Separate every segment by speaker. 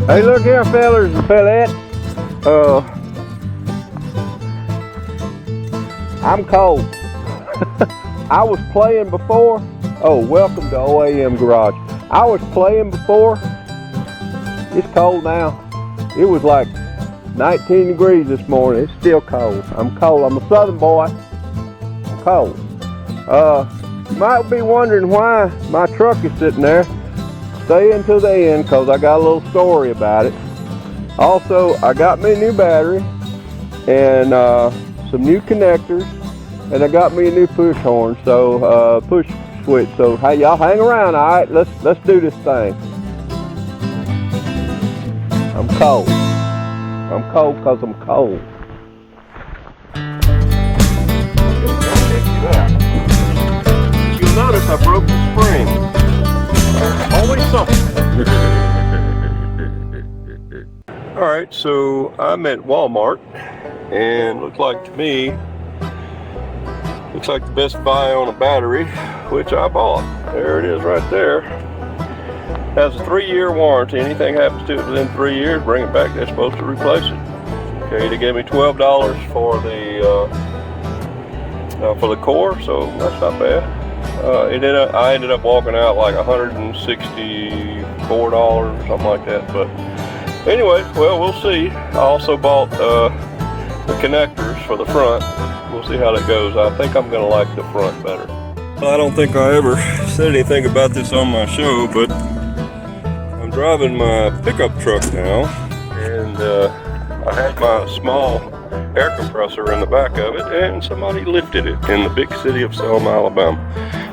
Speaker 1: Hey, look here, fellers and fellettes. I'm cold. I was playing before. Oh, welcome to OAM Garage. I was playing before. It's cold now. It was like 19 degrees this morning. It's still cold. I'm cold. I'm a southern boy. I'm cold. You might be wondering why my truck is sitting there. Stay until the end because I got a little story about it. Also, I got me a new battery and some new connectors, and I got me a new push horn, so push switch. So hey, y'all hang around, all right? Let's do this thing. I'm cold. I'm cold because I'm cold. You'll notice I broke the spring. Always something. All right, so I'm at Walmart, and looks like to me, looks like the best buy on a battery, which I bought. There it is right there. Has a 3-year warranty. Anything happens to it within 3 years, bring it back. They're supposed to replace it. Okay, they gave me $12 for the core, so that's not bad. I ended up walking out like $164 or something like that. But anyway, well, we'll see. I also bought the connectors for the front. We'll see how that goes. I think I'm going to like the front better. I don't think I ever said anything about this on my show, but I'm driving my pickup truck now, and I had my small air compressor in the back of it, and somebody lifted it in the big city of Selma, Alabama.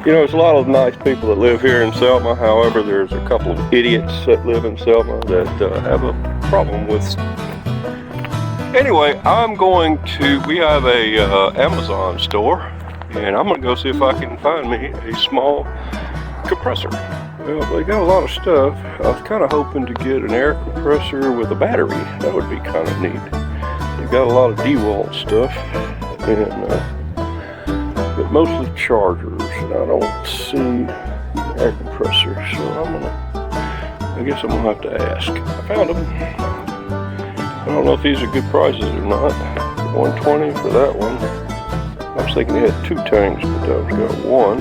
Speaker 1: You know, there's a lot of nice people that live here in Selma. However, there's a couple of idiots that live in Selma that have a problem with. Anyway, we have a Amazon store, and I'm gonna go see if I can find me a small compressor. Well, they got a lot of stuff. I was kind of hoping to get an air compressor with a battery. That would be kind of neat. They've got a lot of DeWalt stuff, and but mostly chargers, and I don't see air compressor, so I guess I'm gonna have to ask. I found them. I don't know if these are good prices or not. $120 for that one. I was thinking they had 2 tanks, but I've got one.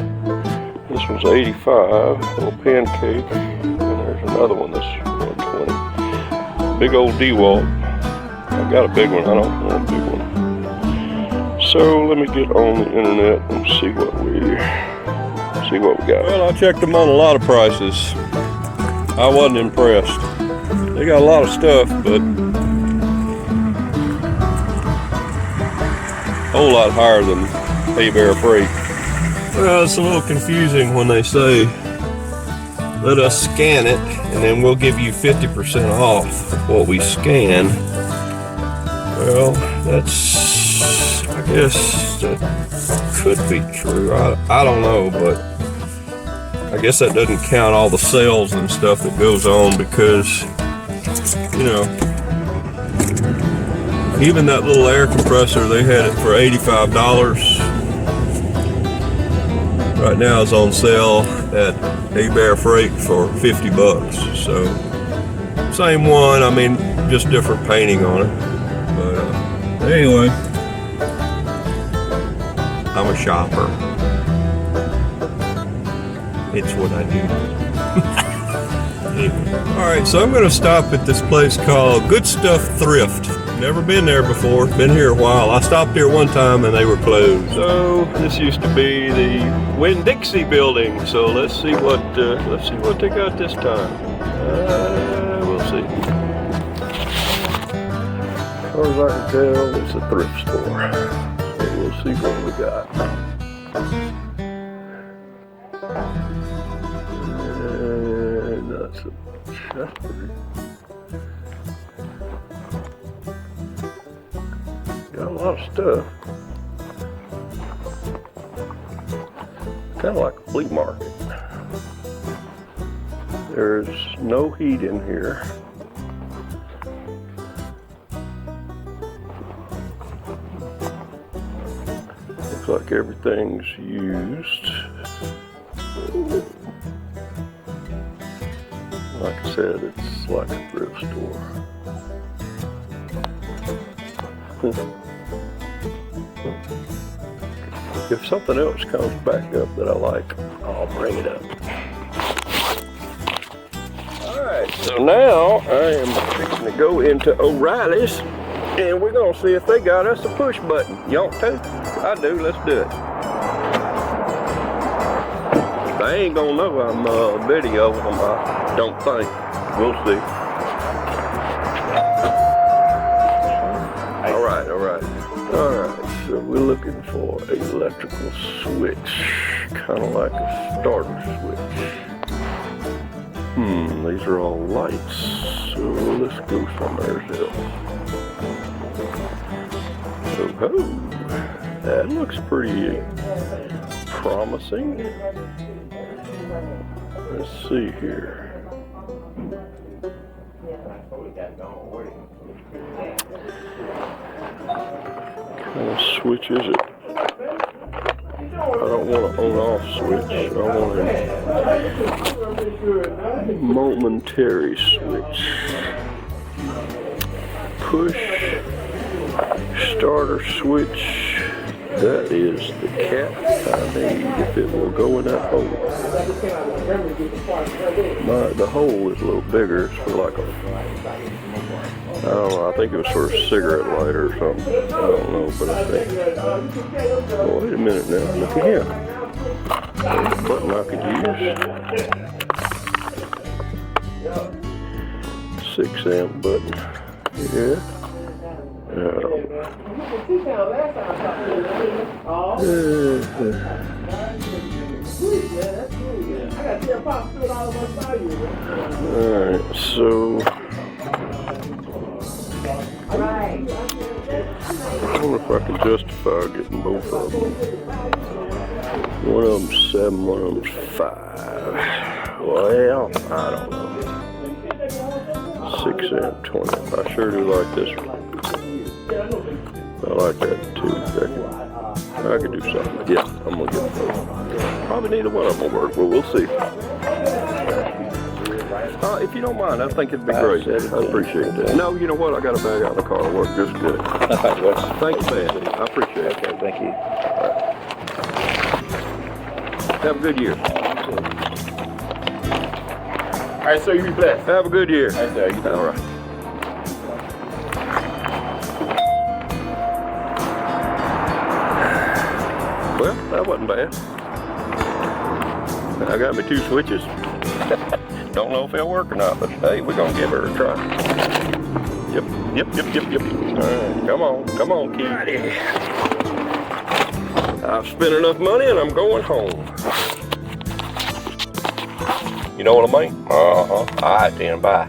Speaker 1: This one's $85, a little pancake, and there's another one that's $120. Big old DeWalt. I've got a big one. I don't want a big one. So let me get on the internet and see what we got. Well, I checked them on a lot of prices. I wasn't impressed. They got a lot of stuff, but a whole lot higher than Very Freight. Well, it's a little confusing when they say, let us scan it, and then we'll give you 50% off what we scan. Well, I guess that could be true. I don't know, but I guess that doesn't count all the sales and stuff that goes on, because, you know, even that little air compressor, they had it for $85. Right now it's on sale at Very Freight for $50. So same one, I mean, just different painting on it. But anyway, I'm a shopper. It's what I do. Anyway. All right, so I'm going to stop at this place called Good Stuff Thrift. Never been there before. Been here a while. I stopped here one time and they were closed. So this used to be the Winn-Dixie building. So let's see what they got this time. We'll see. As far as I can tell, it's a thrift store. So we'll see what we got. And not so much. That's pretty. Got a lot of stuff. Kind of like a flea market. There's no heat in here. Looks like everything's used. Like I said, it's like a thrift store. If something else comes back up that I like, I'll bring it up. Alright, so now I am fixing to go into O'Reilly's and we're gonna see if they got us a push button. Y'all too? I do, let's do it. They ain't gonna know I'm videoing them, I don't think. We'll see. Alright, so we're looking for an electrical switch, kind of like a starter switch. These are all lights, so let's go somewhere else. Oh, that looks pretty promising. Let's see here. What kind of switch is it? I don't want an on-off switch. I want a momentary switch. Push starter switch. That is the cat I need if it will go in that hole. The hole is a little bigger. It's for like a, I don't know, I think it was for a cigarette lighter or something. I don't know, but I think. Oh, wait a minute now. Look at him. There's a button I could use. 6 amp button. Yeah. Alright, so I wonder if I can justify getting both of them. One of them's 7, one of them's 5. Well, I don't know. 6 amp 20. I sure do like this one. I like that too. I could do something. Yeah, I'm gonna get both. Probably neither one of them will work, but we'll see. If you don't mind, I think it'd be great. I appreciate that. No, you know what? I got a bag out in the car. It'll work just good. Thank you, man. I appreciate it.
Speaker 2: Okay, thank you.
Speaker 1: Have a good year.
Speaker 2: All right, sir, you be blessed.
Speaker 1: Have a good year.
Speaker 2: All right, sir. You
Speaker 1: all right. Well, that wasn't bad. I got me 2 switches. Don't know if they'll work or not, but hey, we're gonna give her a try. Yep. All right, come on, kid. I've spent enough money and I'm going home. You know what I mean? All right, then, bye.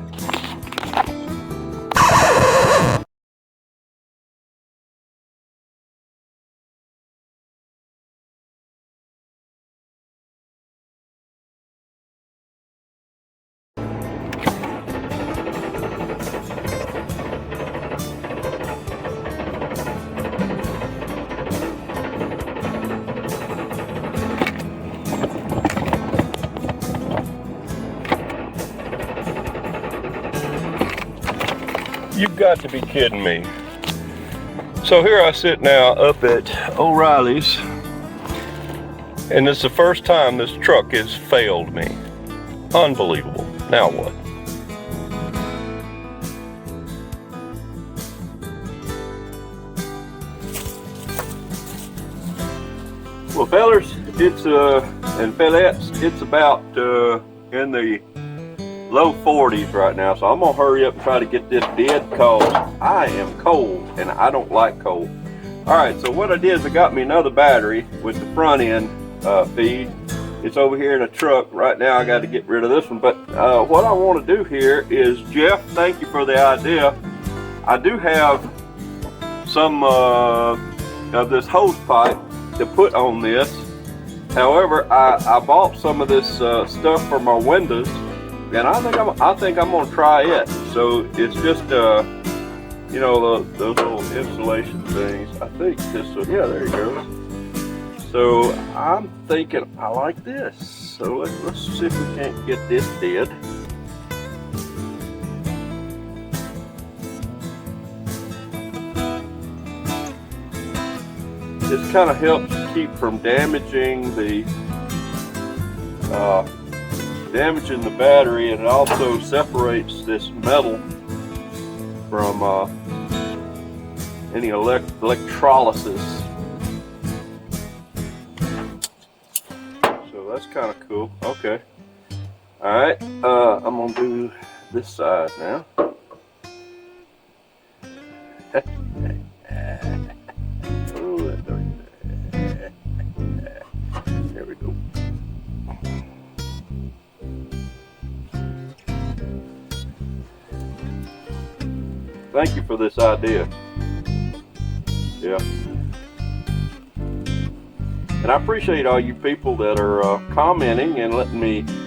Speaker 1: You've got to be kidding me. So here I sit now up at O'Reilly's, and it's the first time this truck has failed me. Unbelievable. Now what? Well, fellers, it's and fellettes, it's about in the low 40s right now, so I'm gonna hurry up and try to get this dead because I am cold and I don't like cold. All right, so what I did is I got me another battery with the front end feed. It's over here in a truck right now. I got to get rid of this one, but what I want to do here is, Jeff, thank you for the idea. I do have some of this hose pipe to put on this. However, I bought some of this stuff for my windows, and I think I'm gonna try it. So it's just you know, those little insulation things. I think this will, yeah, there you go. So I'm thinking I like this. So let's see if we can't get this dead. this kind of helps keep from damaging the battery, and it also separates this metal from any electrolysis. So that's kind of cool. Okay. All right. I'm gonna do this side now. There we go. Thank you for this idea. Yeah. And I appreciate all you people that are commenting and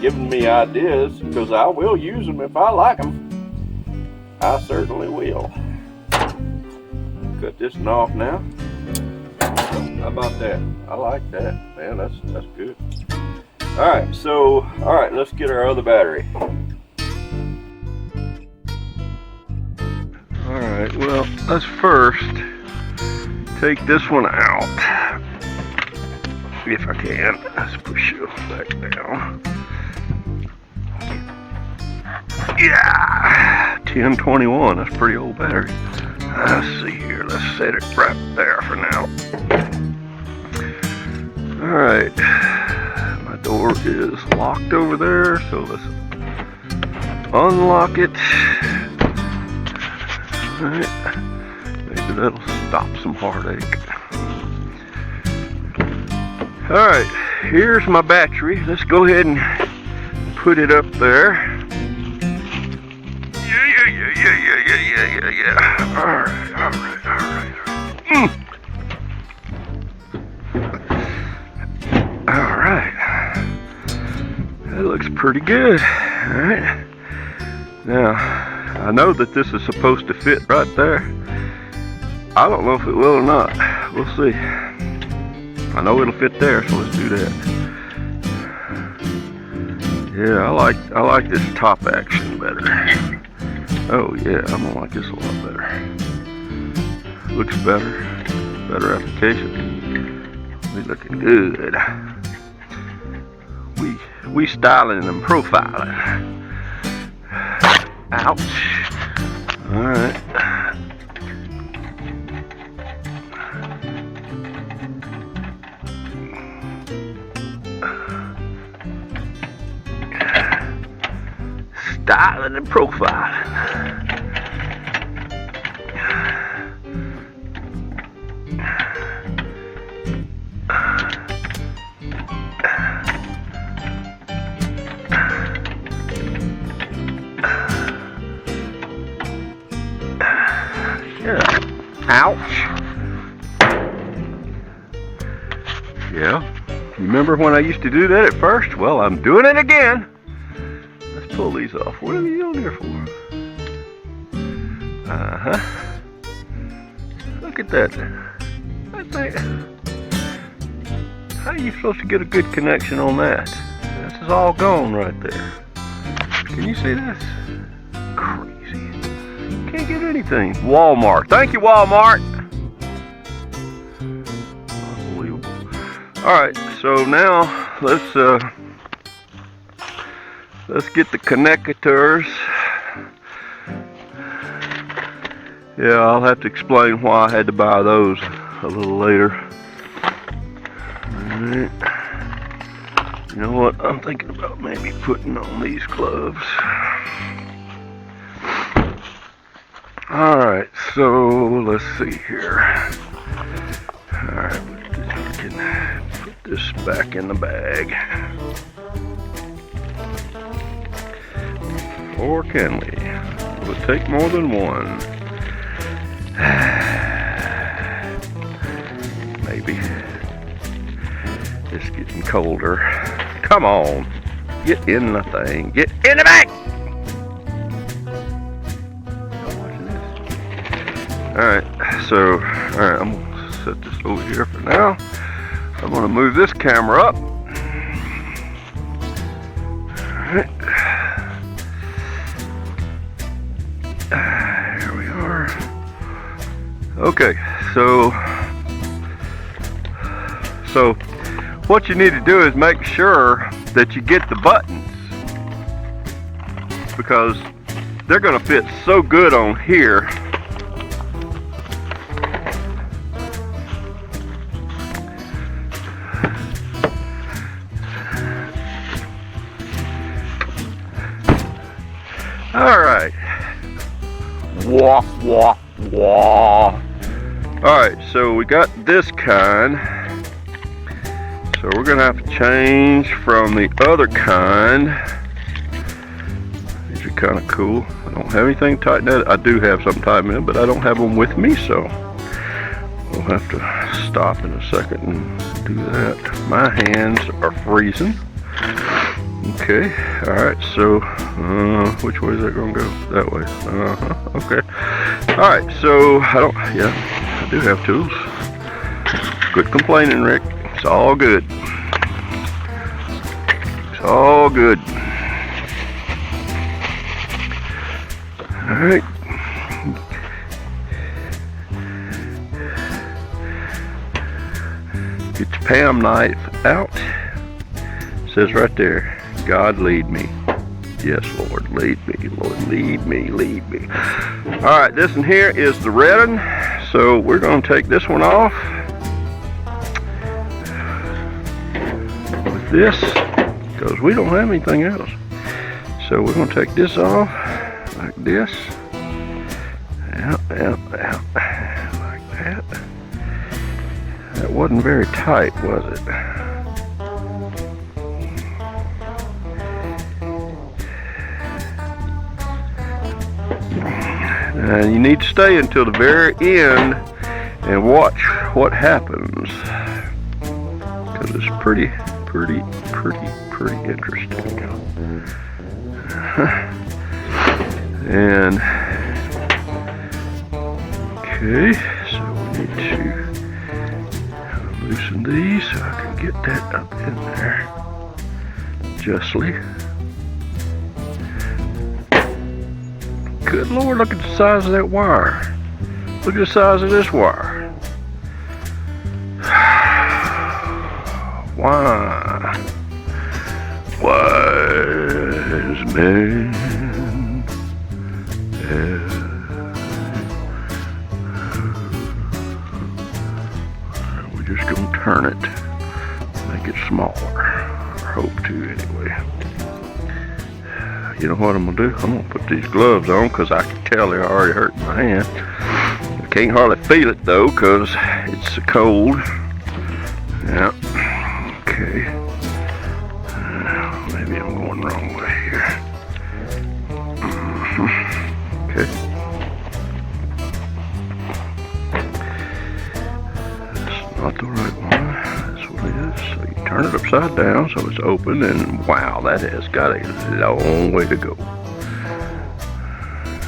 Speaker 1: giving me ideas, because I will use them if I like them. I certainly will. Cut this one off now. How about that? I like that. Man, that's good. Alright, so let's get our other battery. Alright, well, let's first take this one out. If I can. Let's push it back down. Yeah! 1021, that's a pretty old battery. Let's see here, let's set it right there for now. Alright, my door is locked over there, so let's unlock it. Alright, maybe that'll stop some heartache. Alright, here's my battery. Let's go ahead and put it up there. Yeah. Alright. Alright. That looks pretty good. Alright. Now, I know that this is supposed to fit right there. I don't know if it will or not. We'll see. I know it'll fit there, so let's do that. Yeah, I like this top action better. Oh yeah, I'm gonna like this a lot better. Looks better. Better application. We looking good. We styling and profiling. Ouch. Alright. Styling and profiling. Yeah. Ouch. Yeah. You remember when I used to do that at first? Well, I'm doing it again. Pull these off. What are you on here for? Look at that. How are you supposed to get a good connection on that? This is all gone right there. Can you see this? Crazy. Can't get anything. Walmart. Thank you, Walmart. Unbelievable. Alright, so now let's get the connectors. Yeah, I'll have to explain why I had to buy those a little later. Alright. You know what? I'm thinking about maybe putting on these gloves. Alright, so let's see here. Alright, we can put this back in the bag. Or can we? Will it take more than one? Maybe. It's getting colder. Come on. Get in the thing. Get in the bag! Alright, so, I'm going to set this over here for now. I'm going to move this camera up. Alright. Here we are. Okay, so So what you need to do is make sure that you get the buttons, because they're going to fit so good on here. All right. Wah, wah, wah. All right, so we got this kind. So we're gonna have to change from the other kind. These are kind of cool. I don't have anything tightened in. I do have something tightened in, but I don't have them with me, so we'll have to stop in a second and do that. My hands are freezing. Okay, all right, so which way is that gonna go? That way. Okay. All right, so I do have tools. Quit complaining, Rick. It's all good. It's all good. All right. Get your Pam knife out. It says right there, God lead me. Yes, Lord, lead me. Lord, lead me, lead me. All right, this one here is the red one. So we're going to take this one off with this, because we don't have anything else. So we're going to take this off like this. Out, like that. That wasn't very tight, was it? And you need to stay until the very end and watch what happens, because it's pretty interesting. And okay, so we need to loosen these so I can get that up in there justly. Good Lord, look at the size of that wire. Look at the size of this wire. Why? Wise men we're just gonna turn it, make it smaller, or hope to anyway. You know what I'm gonna do? I'm gonna put these gloves on, because I can tell they're already hurting my hand. I can't hardly feel it though, because it's so cold. Yeah. Okay. Maybe I'm going the wrong way here. Okay. That's not the right one. That's what it is. So you turn it upside down so it's open, and wow, that has got a long way to go.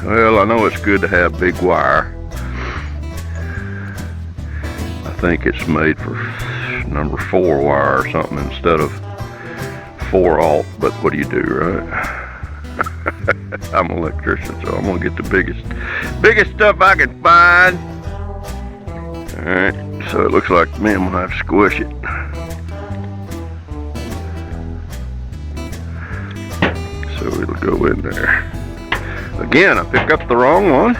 Speaker 1: Well, I know it's good to have big wire. I think it's made for number 4 wire or something instead of 4 alt, but what do you do, right? I'm an electrician, so I'm gonna get the biggest stuff I can find. All right, so it looks like, man, I'm gonna have to squish it. So it'll go in there. Again, I picked up the wrong one.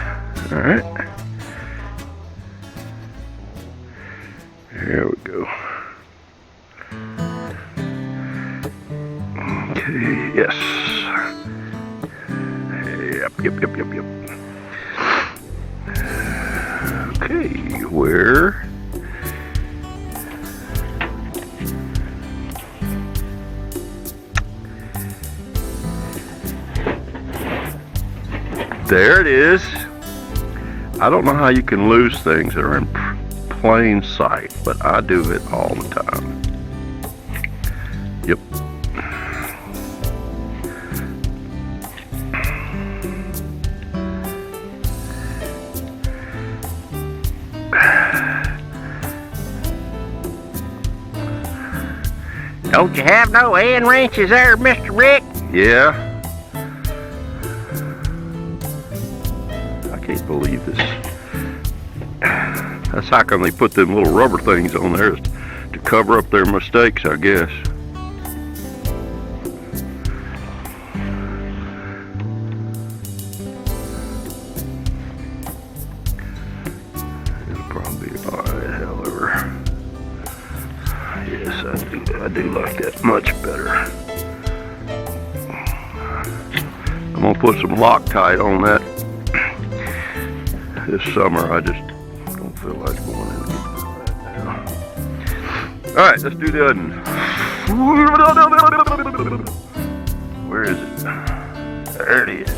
Speaker 1: All right. Here we go. Okay, yes. Yep. Okay, where? There it is. I don't know how you can lose things that are in plain sight, but I do it all the time. Yep.
Speaker 3: Don't you have no end wrenches there, Mr. Rick?
Speaker 1: Yeah. I can't believe this. That's how come they put them little rubber things on there, is to cover up their mistakes, I guess. It'll probably be alright, however. Yes, I do like that much better. I'm gonna put some Loctite on that this summer. I just don't feel like going in right now. Alright, let's do the other one. Where is it? There it is.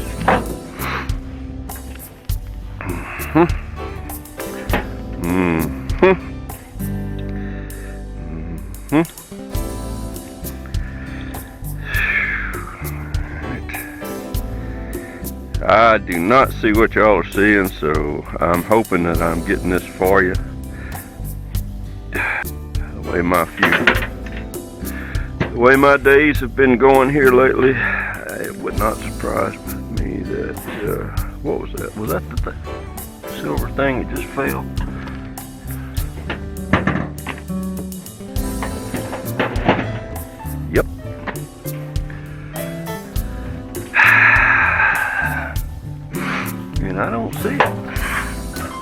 Speaker 1: I do not see what y'all are seeing, so I'm hoping that I'm getting this for you. The way my days have been going here lately, it would not surprise me that, what was that? Was that the silver thing that just fell? Yep. And I don't see it.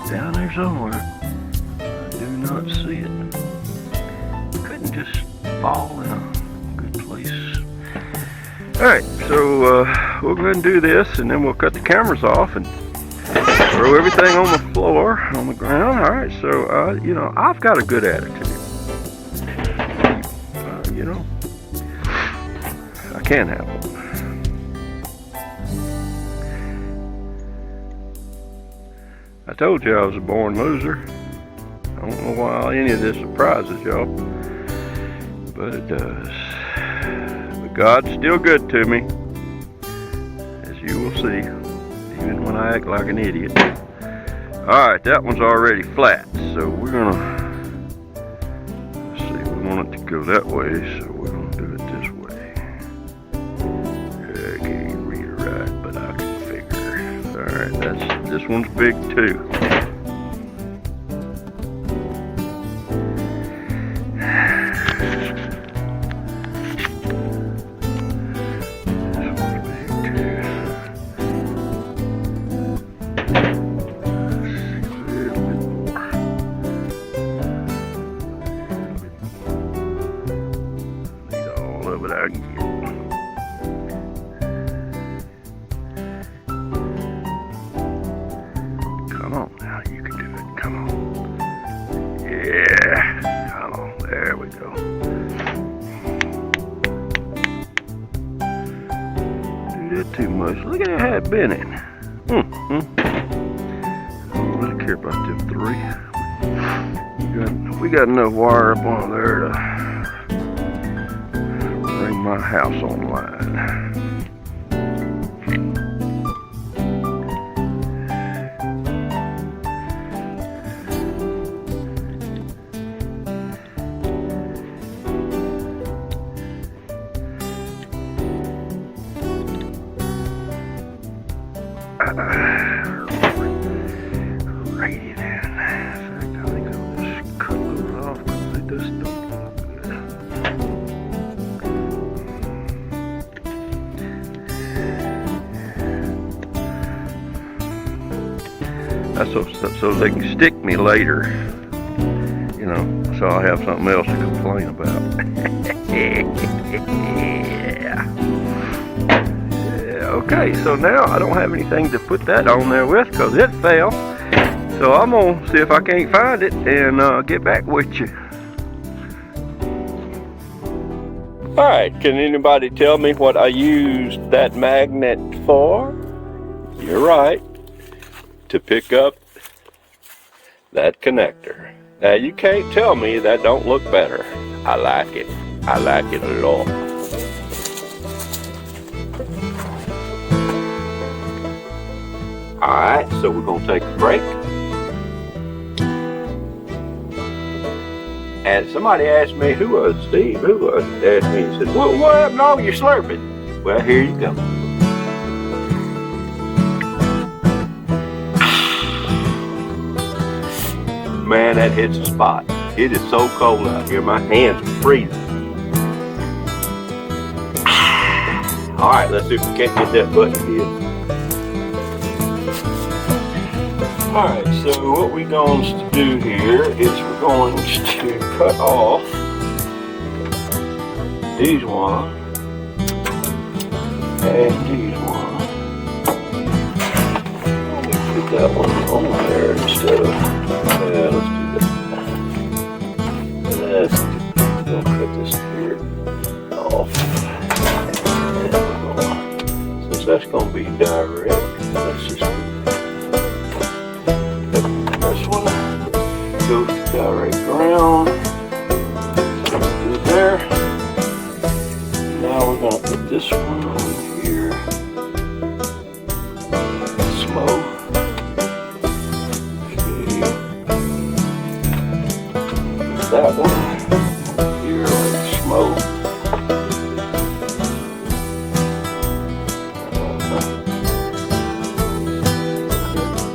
Speaker 1: Down there somewhere. I do not see it. Couldn't just fall in a good place. Alright, so we'll go ahead and do this, and then we'll cut the cameras off and throw everything on the floor, on the ground. Alright, so, you know, I've got a good attitude. You know, I can have one. I told you I was a born loser. I don't know why any of this surprises y'all, but it does. But God's still good to me, as you will see, even when I act like an idiot. Alright, that one's already flat, so we're gonna, let's see, we want it to go that way, so we're gonna do it this way. I can't read it right, but I can figure. Alright, this one's big too. But I can get. Come on now, you can do it. Come on. Yeah, come on. There we go. Do that too much. Look at how it's been in. I don't really care about them three. We got enough wire up on there to bring my house online. Right it in. In fact, I think I'll just cut those off because they just don't look good. That's so they can stick me later, you know, so I'll have something else to complain about. Yeah, okay, so now I don't have anything to put that on there with because it fell. So I'm going to see if I can't find it and get back with you. Alright, can anybody tell me what I used that magnet for? You're right. To pick up that connector. Now you can't tell me that don't look better. I like it. I like it a lot. Alright, so we're gonna take a break. And somebody asked me, who was Steve? Who was? Asked me, he said, what happened to all your slurping? Well, here you go. Man, that hits the spot. It is so cold out here. My hands are freezing. All right, let's see if we can't get that button here. All right, so what we're going to do here is we're going to cut off these ones and these ones. Put that one on there instead of, let's do that. Let's go cut this here off. And since that's going to be direct, let's just put this one, go direct ground, do there. Now we're going to put this one on here. Slow. That one here like smoke.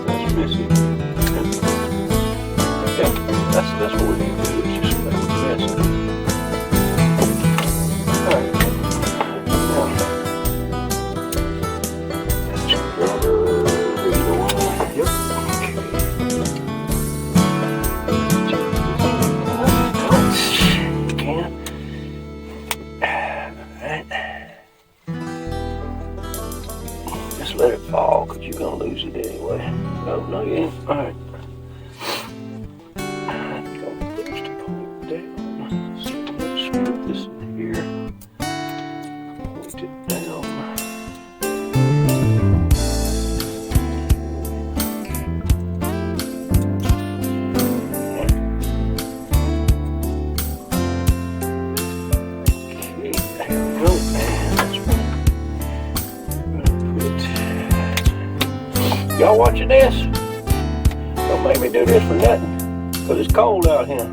Speaker 1: That's missing. Okay, that's what we need to do, is just make it messy. Alright. Now that's another one. Yep. Just let it fall, because you're going to lose it anyway. Oh, no, you ain't. All right. Go first to pull it down. So let's put this in here. Point it down. Okay, there we go. Y'all watching this? Don't make me do this for nothing, because it's cold out here.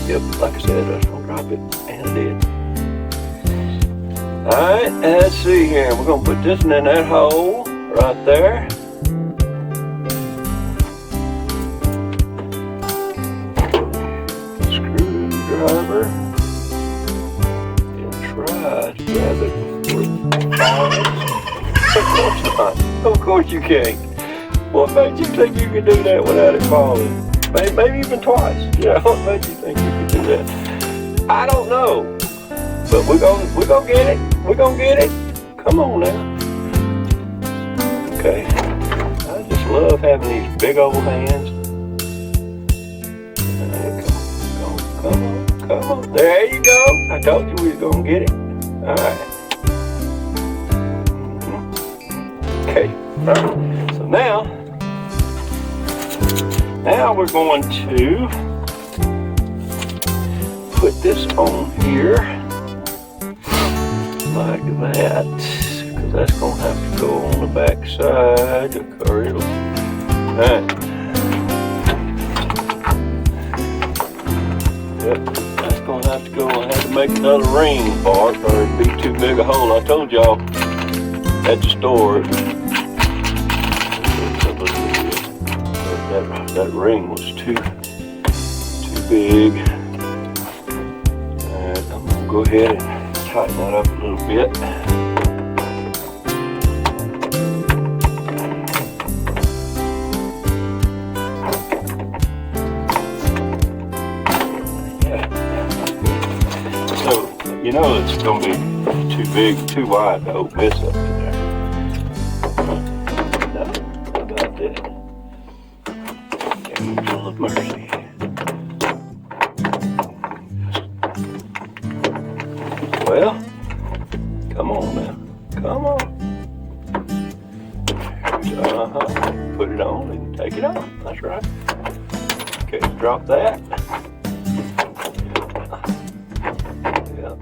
Speaker 1: Yep, like I said, I was going to drop it, and I did. Alright, let's see here. We're going to put this one in that hole right there. Screwdriver. And try to grab it before it falls. Of course not. Of course you can't. What made you think you could do that without it falling? Maybe even twice. Yeah, what made you think you could do that? I don't know. But we're gonna get it. We're gonna get it. Come on now. Okay. I just love having these big old hands. Come on. There you go. I told you we was gonna get it. Alright. Okay, right. So now we're going to put this on here like that, because that's going to have to go on the back side, or it'll, alright. Yep, that's going to have to go. I have to make another ring for it, or it'd be too big a hole. I told y'all at the store, that ring was too big. And I'm going to go ahead and tighten that up a little bit. So, you know it's going to be too big, too wide to open this up in there. No, how about that? Angel of mercy. Well, come on now. Come on. Put it on and take it off. That's right. Okay, drop that. Yep.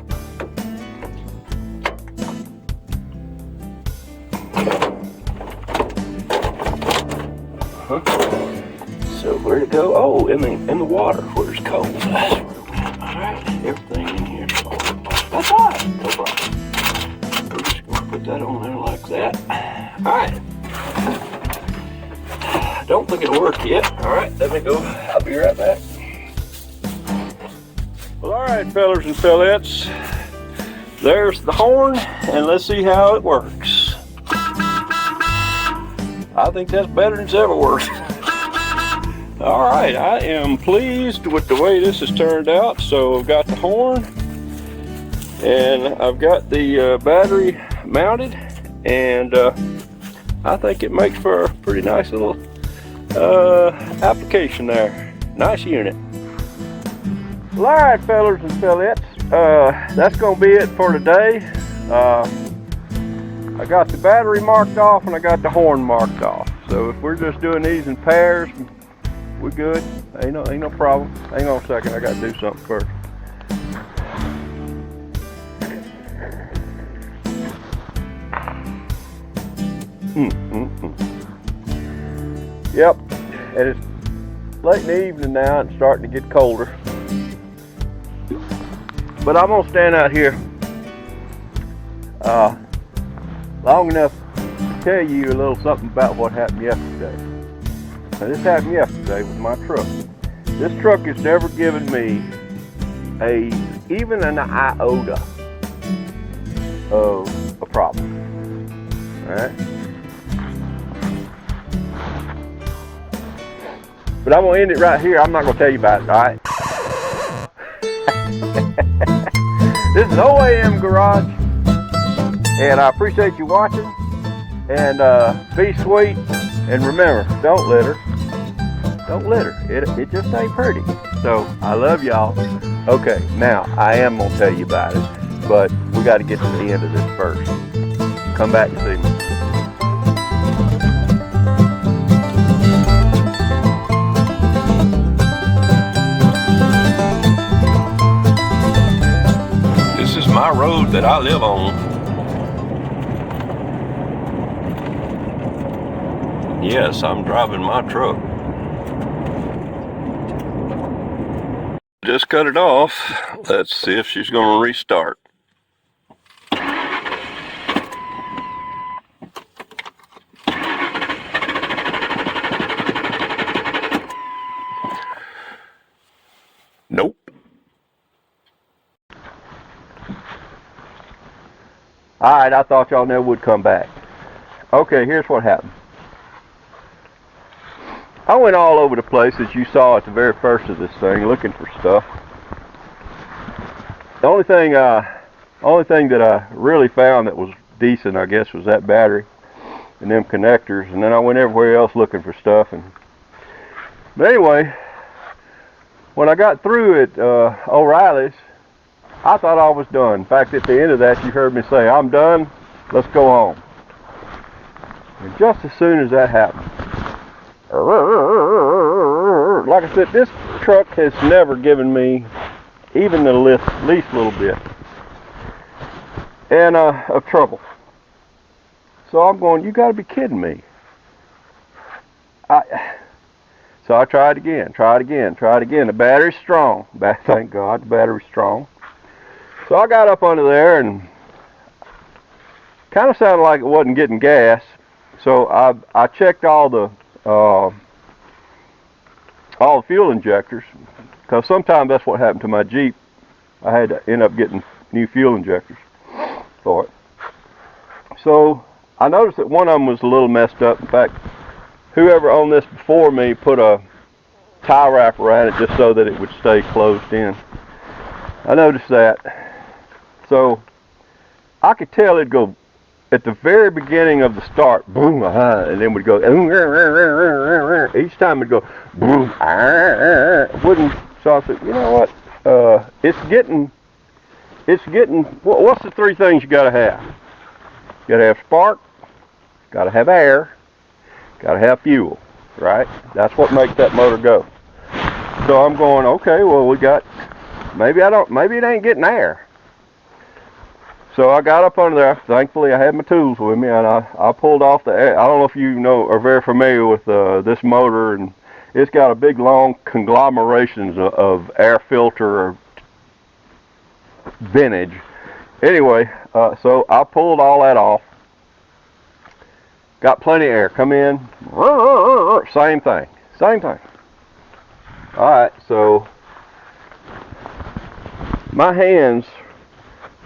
Speaker 1: So where'd it go? Oh, in the water where it's cold. That's where it went. Alright, everything in here is falling apart. That's alright, no problem. We're just gonna put that on there like that. Alright. I don't think it'll work yet. Alright, let me go. I'll be right back. Alright, fellers and fellettes, there's the horn, and let's see how it works. I think that's better than it's ever worked. Alright, I am pleased with the way this has turned out. So I've got the horn, and I've got the battery mounted, and I think it makes for a pretty nice little application there. Nice unit. Well, alright, fellers and fellettes, that's going to be it for today. I got the battery marked off and I got the horn marked off. So if we're just doing these in pairs, we're good. Ain't no problem. Hang on a second, I got to do something first. Yep, and it's late in the evening now and starting to get colder. But I'm gonna stand out here long enough to tell you a little something about what happened yesterday. Now, this happened yesterday with my truck. This truck has never given me even an iota of a problem. All right. But I'm gonna end it right here. I'm not gonna tell you about it. All right. This is OAM Garage, and I appreciate you watching, and be sweet, and remember, don't litter. Don't litter. It just ain't pretty. So I love y'all. Okay, now I am gonna tell you about it, but we got to get to the end of this first. Come back and see me. This is my road that I live on. Yes, I'm driving my truck. Just cut it off. Let's see if she's going to restart. Nope. Alright, I thought y'all never would come back. Okay, here's what happened. I went all over the place, as you saw at the very first of this thing, looking for stuff. The only thing that I really found that was decent, I guess, was that battery and them connectors. And then I went everywhere else looking for stuff. But anyway, when I got through at O'Reilly's, I thought I was done. In fact, at the end of that, you heard me say, "I'm done. Let's go home." And just as soon as that happened, like I said, this truck has never given me even the least little bit and of trouble. So I'm going, you got to be kidding me. So I tried again. The battery's strong. Thank God, the battery's strong. So I got up under there and kind of sounded like it wasn't getting gas. So I checked all the fuel injectors, because sometimes that's what happened to my Jeep. I had to end up getting new fuel injectors for it. So I noticed that one of them was a little messed up. In fact, whoever owned this before me put a tie wrap around it just so that it would stay closed in. I noticed that. So I could tell it'd go at the very beginning of the start, boom, and then would go, each time it'd go, boom, wouldn't. So I said, you know what, it's getting, what's the three things you gotta have? You gotta have spark, gotta have air, gotta have fuel, right? That's what makes that motor go. So I'm going, okay, well, we got, maybe it ain't getting air. So I got up under there. Thankfully, I had my tools with me, and I pulled off the air. I don't know if you are very familiar with this motor, and it's got a big, long conglomerations of air filter vintage. Anyway, so I pulled all that off. Got plenty of air. Come in. Same thing. All right, so my hands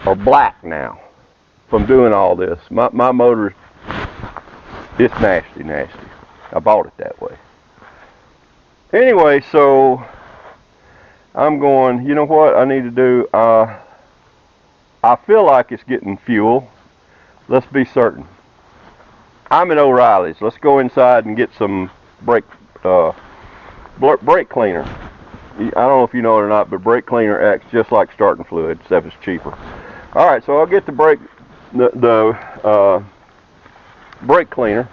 Speaker 1: are black now from doing all this. My motor, it's nasty. I bought it that way. Anyway, so I'm going, you know what I need to do? I feel like it's getting fuel. Let's be certain. I'm at O'Reilly's. Let's go inside and get some brake cleaner. I don't know if you know it or not, but brake cleaner acts just like starting fluid, except it's cheaper. All right, so I'll get the brake cleaner.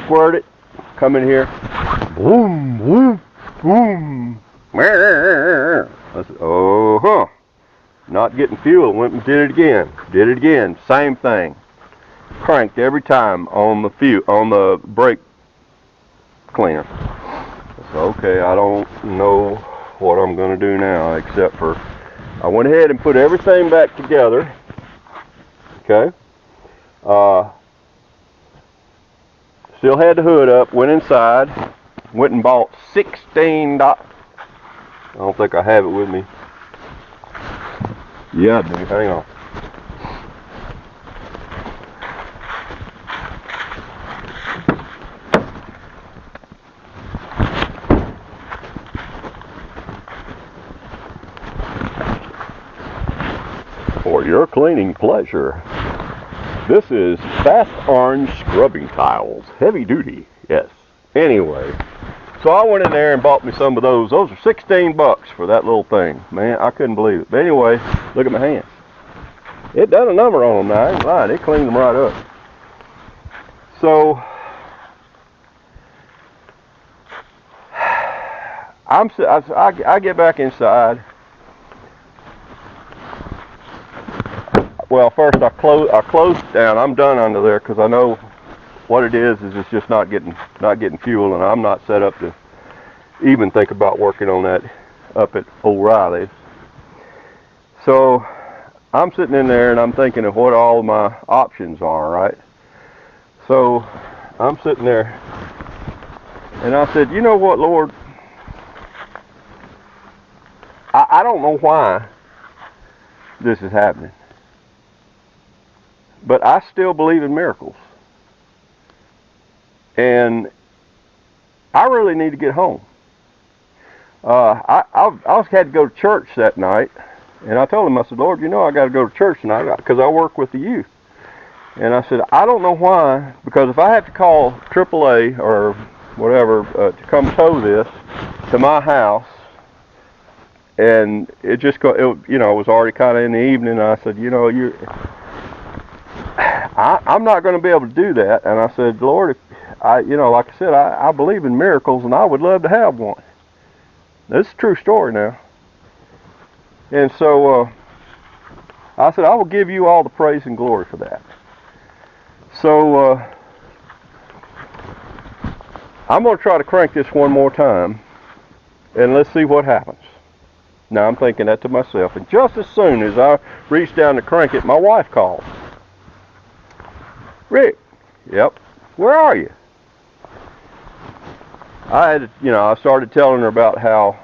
Speaker 1: Squirt it. Come in here. Boom, boom, boom. Oh, not getting fuel. Went and did it again. Same thing. Cranked every time on the brake cleaner. So, okay, I don't know what I'm going to do now, except for I went ahead and put everything back together. Okay. Still had the hood up. Went inside. Went and bought $16. I don't think I have it with me. Yeah, I do. Hang on. For your cleaning pleasure, this is Fast Orange Scrubbing Tiles. Heavy duty, yes. Anyway, so I went in there and bought me some of those. Those are $16 for that little thing. Man, I couldn't believe it. But anyway, look at my hands. It done a number on them now. I ain't lying. It cleaned them right up. So, I get back inside. Well, first I closed it down. I'm done under there because I know what it is it's just not getting fuel, and I'm not set up to even think about working on that up at O'Reilly's. So I'm sitting in there and I'm thinking of what all my options are, right? So I'm sitting there and I said, you know what, Lord, I don't know why this is happening, but I still believe in miracles. And I really need to get home. I had to go to church that night, and I told him, I said, Lord, you know I got to go to church tonight because I work with the youth. And I said, I don't know why, because if I have to call AAA or whatever to come tow this to my house, and it was already kind of in the evening, and I said, you know, I'm not going to be able to do that. And I said, Lord, like I said, I believe in miracles, and I would love to have one. This is a true story now. And so I said, I will give you all the praise and glory for that. So I'm going to try to crank this one more time, and let's see what happens. Now I'm thinking that to myself, and just as soon as I reach down to crank it, my wife calls. Rick, yep, where are you? I started telling her about how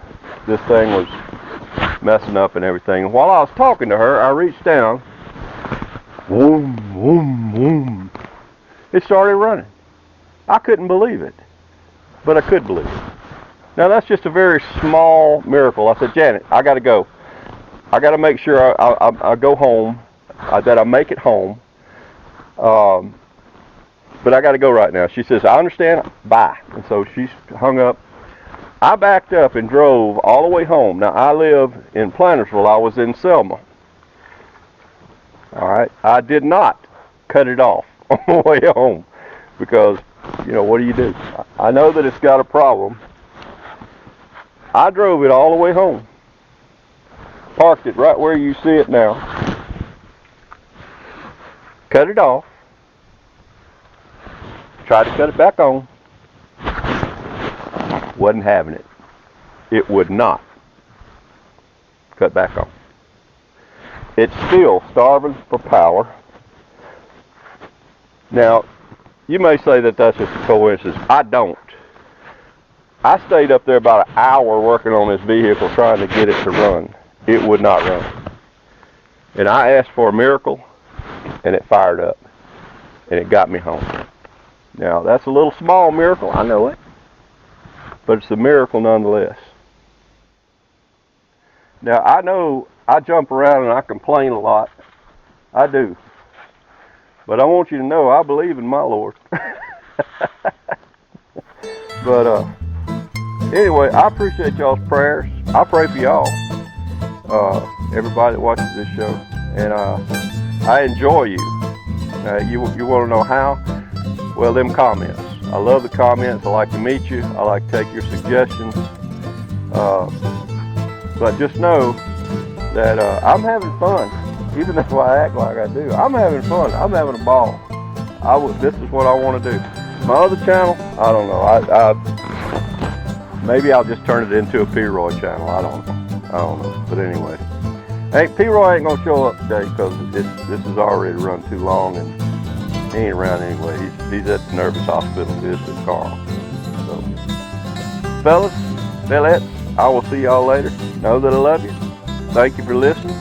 Speaker 1: this thing was messing up and everything. And while I was talking to her, I reached down. Boom, boom, boom. It started running. I couldn't believe it, but I could believe it. Now that's just a very small miracle. I said, Janet, I got to go. I got to make sure I go home, that I make it home. But I got to go right now. She says, I understand. Bye. And so she hung up. I backed up and drove all the way home. Now, I live in Plantersville. I was in Selma. All right. I did not cut it off on the way home because, what do you do? I know that it's got a problem. I drove it all the way home. Parked it right where you see it now. Cut it off. Tried to cut it back on. Wasn't having it. It would not cut back on. It's still starving for power. Now, you may say that that's just a coincidence. I don't. I stayed up there about an hour working on this vehicle trying to get it to run. It would not run. And I asked for a miracle, and it fired up. And it got me home. Now, that's a little small miracle, I know it. But it's a miracle nonetheless. Now, I know I jump around and I complain a lot. I do. But I want you to know I believe in my Lord. But anyway, I appreciate y'all's prayers. I pray for y'all, everybody that watches this show, and I enjoy you. You want to know how? Well, them comments. I love the comments. I like to meet you. I like to take your suggestions. But just know that I'm having fun, even though I act like I do. I'm having fun. I'm having a ball. This is what I want to do. My other channel, I don't know. Maybe I'll just turn it into a P-Roy channel. I don't know. But anyway, hey, P-Roy ain't gonna show up today because this has already run too long, and he ain't around anyway. He's at the nervous hospital visiting Carl. So, fellas, fellettes, I will see y'all later. Know that I love you. Thank you for listening.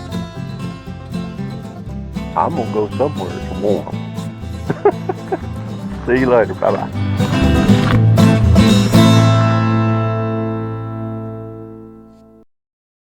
Speaker 1: I'm gonna go somewhere it's warm. See you later. Bye-bye.